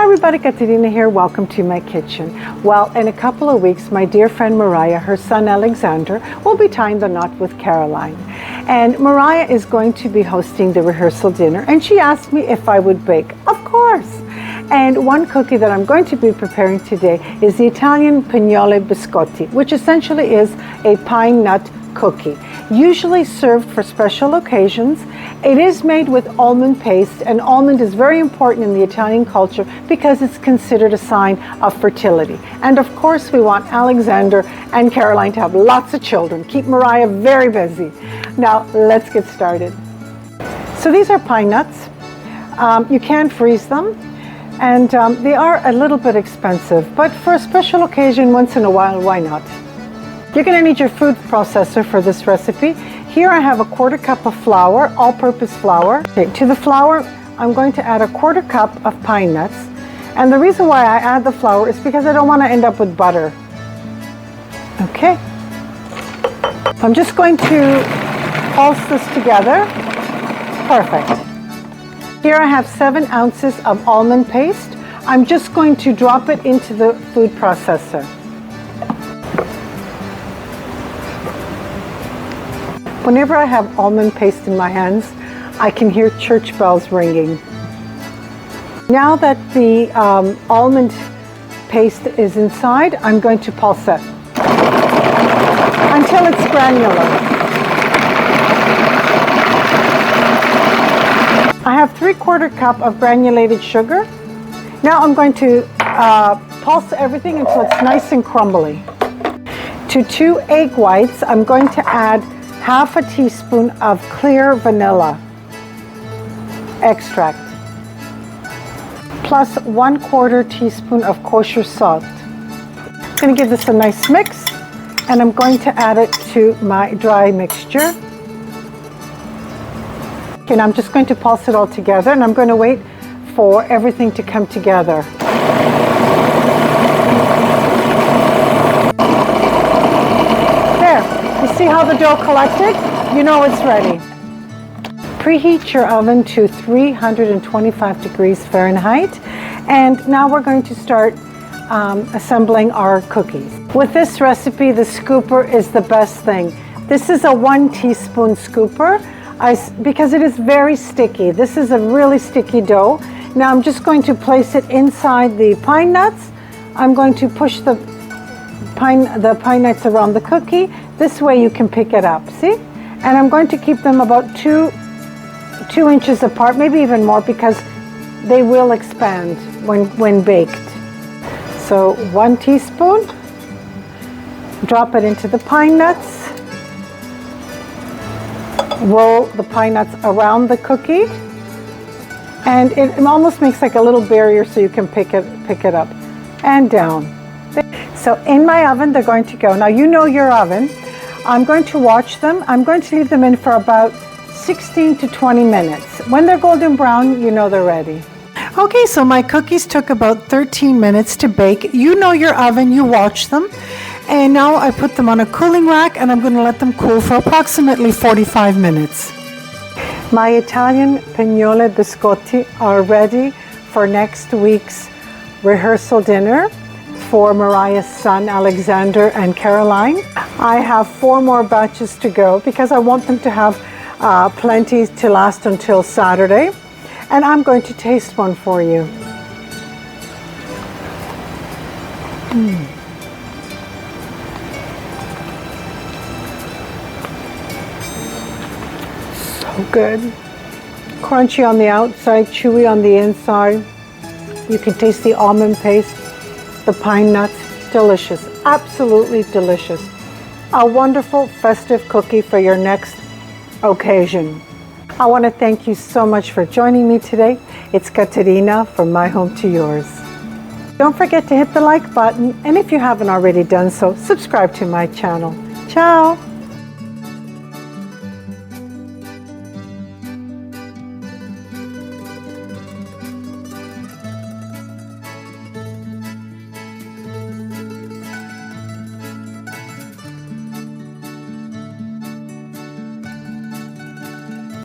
Ciao everybody, Caterina here. Welcome to my kitchen. Well, in a couple of weeks, my dear friend Mariah, her son Alexander, will be tying the knot with Caroline. And Mariah is going to be hosting the rehearsal dinner, and she asked me if I would bake. Of course! And one cookie that I'm going to be preparing today is the Italian Pignoli biscotti, which essentially is a pine nut cookie, usually served for special occasions. It is made with almond paste, and almond is very important in the Italian culture because it's considered a sign of fertility. And of course, we want Alexander and Caroline to have lots of children. Keep Mariah very busy. Now, let's get started. So these are pine nuts. You can freeze them, and they are a little bit expensive, but for a special occasion, once in a while, why not? You're going to need your food processor for this recipe. Here I have a 1/4 cup of flour, all-purpose flour. Okay, to the flour, I'm going to add a 1/4 cup of pine nuts. And the reason why I add the flour is because I don't want to end up with butter. Okay. I'm just going to pulse this together. Perfect. Here I have 7 ounces of almond paste. I'm just going to drop it into the food processor. Whenever I have almond paste in my hands, I can hear church bells ringing. Now that the almond paste is inside, I'm going to pulse it until it's granular. I have 3/4 cup of granulated sugar. Now I'm going to pulse everything until it's nice and crumbly. To 2 egg whites, I'm going to add 1/2 teaspoon of clear vanilla extract, plus 1/4 teaspoon of kosher salt. I'm going to give this a nice mix, and I'm going to add it to my dry mixture. Okay, and I'm just going to pulse it all together, and I'm going to wait for everything to come together. See how the dough collected? You know it's ready. Preheat your oven to 325 degrees Fahrenheit. And now we're going to start assembling our cookies. With this recipe, the scooper is the best thing. This is a 1 teaspoon scooper because it is very sticky. This is a really sticky dough. Now I'm just going to place it inside the pine nuts. I'm going to push the pine nuts around the cookie. This way you can pick it up, see? And I'm going to keep them about 2 inches apart, maybe even more, because they will expand when baked. So 1 teaspoon, drop it into the pine nuts, roll the pine nuts around the cookie, and it almost makes like a little barrier so you can pick it up and down. So in my oven, they're going to go. Now you know your oven. I'm going to watch them. I'm going to leave them in for about 16 to 20 minutes. When they're golden brown, you know they're ready. Okay, so my cookies took about 13 minutes to bake. You know your oven, you watch them. And now I put them on a cooling rack, and I'm going to let them cool for approximately 45 minutes. My Italian Pignoli biscotti are ready for next week's rehearsal dinner for Mariah's son Alexander and Caroline. I have 4 more batches to go because I want them to have plenty to last until Saturday. And I'm going to taste one for you. So good. Crunchy on the outside, chewy on the inside. You can taste the almond paste, the pine nuts. Delicious, absolutely delicious. A wonderful festive cookie for your next occasion. I want to thank you so much for joining me today. It's Caterina from my home to yours. Don't forget to hit the like button, and if you haven't already done so, subscribe to my channel. Ciao!